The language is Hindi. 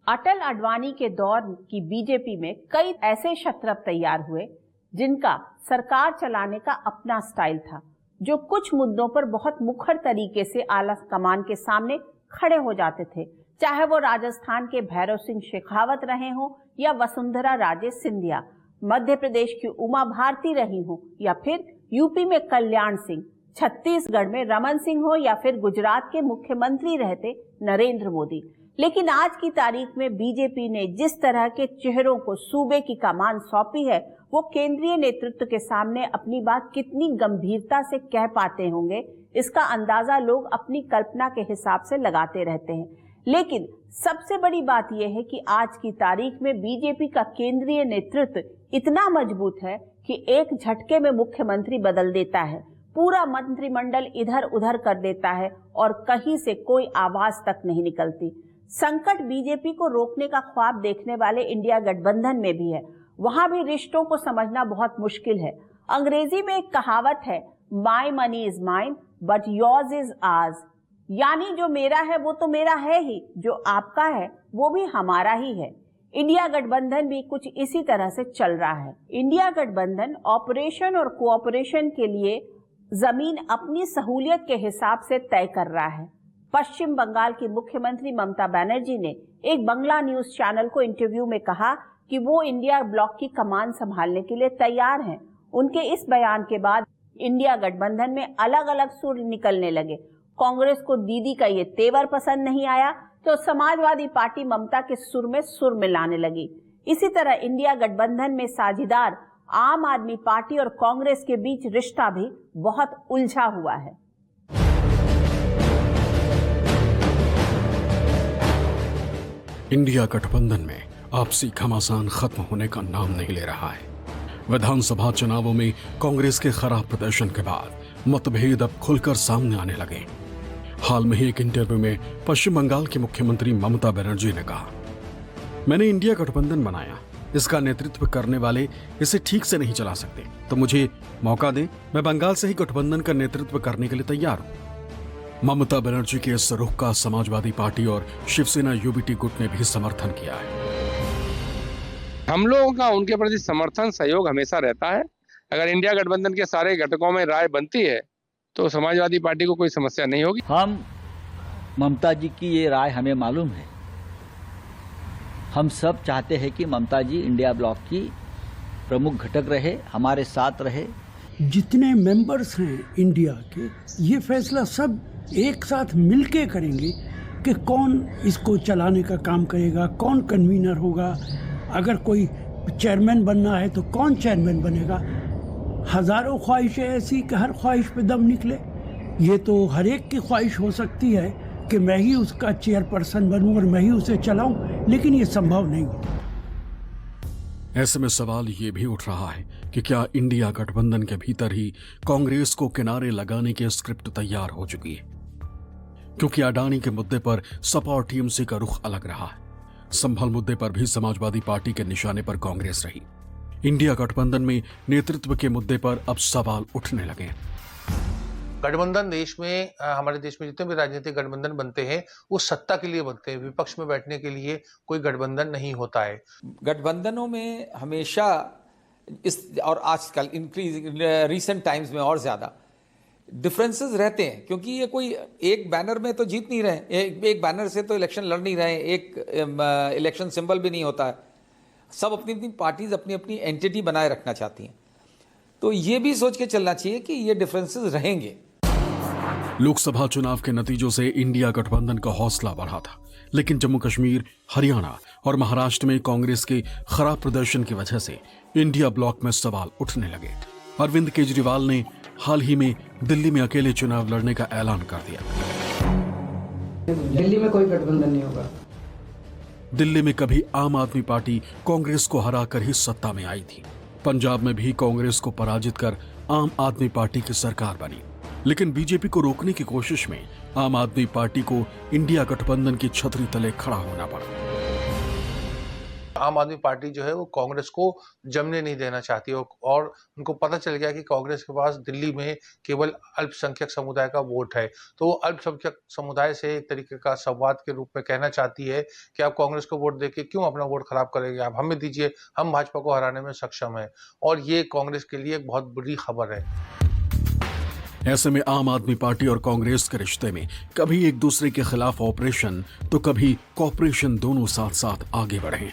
अटल आडवाणी के दौर की बीजेपी में कई ऐसे शत्रप तैयार हुए जिनका सरकार चलाने का अपना स्टाइल था, जो कुछ मुद्दों पर बहुत मुखर तरीके से आला कमान के सामने खड़े हो जाते थे, चाहे वो राजस्थान के भैरव सिंह शेखावत रहे हों या वसुंधरा राजे सिंधिया, मध्य प्रदेश की उमा भारती रही हो या फिर यूपी में कल्याण सिंह, छत्तीसगढ़ में रमन सिंह हो या फिर गुजरात के मुख्यमंत्री रहते नरेंद्र मोदी। लेकिन आज की तारीख में बीजेपी ने जिस तरह के चेहरों को सूबे की कमान सौंपी है, वो केंद्रीय नेतृत्व के सामने अपनी बात कितनी गंभीरता से कह पाते होंगे, इसका अंदाजा लोग अपनी कल्पना के हिसाब से लगाते रहते हैं। लेकिन सबसे बड़ी बात यह है कि आज की तारीख में बीजेपी का केंद्रीय नेतृत्व इतना मजबूत है कि एक झटके में मुख्यमंत्री बदल देता है, पूरा मंत्रिमंडल इधर उधर कर देता है और कहीं से कोई आवाज तक नहीं निकलती। संकट बीजेपी को रोकने का ख्वाब देखने वाले इंडिया गठबंधन में भी है। वहां भी रिश्तों को समझना बहुत मुश्किल है। अंग्रेजी में एक कहावत है, my money is mine but yours is hours, यानी जो मेरा है वो तो मेरा है ही, जो आपका है वो भी हमारा ही है। इंडिया गठबंधन भी कुछ इसी तरह से चल रहा है। इंडिया गठबंधन ऑपरेशन और कोऑपरेशन के लिए जमीन अपनी सहूलियत के हिसाब से तय कर रहा है। पश्चिम बंगाल की मुख्यमंत्री ममता बनर्जी ने एक बंगला न्यूज चैनल को इंटरव्यू में कहा कि वो इंडिया ब्लॉक की कमान संभालने के लिए तैयार हैं। उनके इस बयान के बाद इंडिया गठबंधन में अलग अलग सुर निकलने लगे। कांग्रेस को दीदी का ये तेवर पसंद नहीं आया तो समाजवादी पार्टी ममता के सुर में सुर मिलाने लगी। इसी तरह इंडिया गठबंधन में साझेदार आम आदमी पार्टी और कांग्रेस के बीच रिश्ता भी बहुत उलझा हुआ है। इंडिया गठबंधन में आपसी घमासान खत्म होने का नाम नहीं ले रहा है। विधानसभा चुनावों में कांग्रेस के खराब प्रदर्शन के बाद मतभेद अब खुलकर सामने आने लगे। हाल में ही एक इंटरव्यू में पश्चिम बंगाल की मुख्यमंत्री ममता बनर्जी ने कहा, मैंने इंडिया गठबंधन बनाया, इसका नेतृत्व करने वाले इसे ठीक से नहीं चला सकते, तो मुझे मौका दें, मैं बंगाल से ही गठबंधन का नेतृत्व करने के लिए तैयार हूं। ममता बनर्जी के इस रुख का समाजवादी पार्टी और शिवसेना यूबीटी गुट ने भी समर्थन किया है। हम लोगों का उनके प्रति समर्थन सहयोग हमेशा रहता है। अगर इंडिया गठबंधन के सारे घटकों में राय बनती है तो समाजवादी पार्टी को कोई समस्या नहीं होगी। हम ममता जी की ये राय हमें मालूम है। हम सब चाहते हैं कि ममता जी इंडिया ब्लॉक की प्रमुख घटक रहे, हमारे साथ रहे। जितने मेंबर्स हैं इंडिया के, ये फैसला सब एक साथ मिलके करेंगे कि कौन इसको चलाने का काम करेगा, कौन कन्वीनर होगा, अगर कोई चेयरमैन बनना है तो कौन चेयरमैन बनेगा। हजारों ख्वाहिशें ऐसी कि हर ख्वाहिश पे दम निकले। ये तो हर एक की ख्वाहिश हो सकती है कि मैं ही उसका चेयरपर्सन बनूं और मैं ही उसे चलाऊं, लेकिन ये संभव नहीं है। ऐसे में सवाल ये भी उठ रहा है कि क्या इंडिया गठबंधन के भीतर ही कांग्रेस को किनारे लगाने की स्क्रिप्ट तैयार हो चुकी है, क्योंकि अडानी के मुद्दे पर सपा और टीएमसी का रुख अलग रहा है। संभल मुद्दे पर भी समाजवादी पार्टी के निशाने पर कांग्रेस रही। इंडिया गठबंधन में नेतृत्व के मुद्दे पर अब सवाल उठने लगे। गठबंधन देश में, हमारे देश में जितने भी राजनीतिक गठबंधन बनते हैं वो सत्ता के लिए बनते हैं, विपक्ष में बैठने के लिए कोई गठबंधन नहीं होता है। गठबंधनों में हमेशा इस और आजकल रिसेंट टाइम्स में और ज्यादा डिफरेंसेस रहते हैं, क्योंकि ये कोई एक बैनर में तो जीत नहीं रहे, एक बैनर से तो इलेक्शन लड़ नहीं रहे, एक इलेक्शन सिंबल भी नहीं होता है। सब अपनी अपनी पार्टीज अपनी अपनी एंटिटी बनाए रखना चाहती हैं, तो ये भी सोच के चलना चाहिए कि ये डिफरेंसेस रहेंगे। लोकसभा चुनाव के नतीजों से इंडिया गठबंधन का हौसला बढ़ा था, लेकिन जम्मू कश्मीर, हरियाणा और महाराष्ट्र में कांग्रेस के खराब प्रदर्शन की वजह से इंडिया ब्लॉक में सवाल उठने लगे। अरविंद केजरीवाल ने हाल ही में दिल्ली में अकेले चुनाव लड़ने का ऐलान कर दिया। दिल्ली में कोई गठबंधन नहीं होगा। दिल्ली में कभी आम आदमी पार्टी कांग्रेस को हराकर ही सत्ता में आई थी। पंजाब में भी कांग्रेस को पराजित कर आम आदमी पार्टी की सरकार बनी, लेकिन बीजेपी को रोकने की कोशिश में आम आदमी पार्टी को इंडिया गठबंधन की छतरी तले खड़ा होना पड़ा। आम आदमी पार्टी जो है वो कांग्रेस को जमने नहीं देना चाहती और उनको पता चल गया कि कांग्रेस के पास दिल्ली में केवल अल्पसंख्यक समुदाय का वोट है, तो वो अल्पसंख्यक समुदाय से एक तरीके का संवाद के रूप में कहना चाहती है कि आप कांग्रेस को वोट देके क्यों अपना वोट खराब करेंगे, आप हमें दीजिए, हम भाजपा को हराने में सक्षम हैं। और ये कांग्रेस के लिए एक बहुत बुरी खबर है। ऐसे में आम आदमी पार्टी और कांग्रेस के रिश्ते में कभी एक दूसरे के खिलाफ ऑपरेशन तो कभी कॉपरेशन दोनों साथ साथ आगे बढ़े।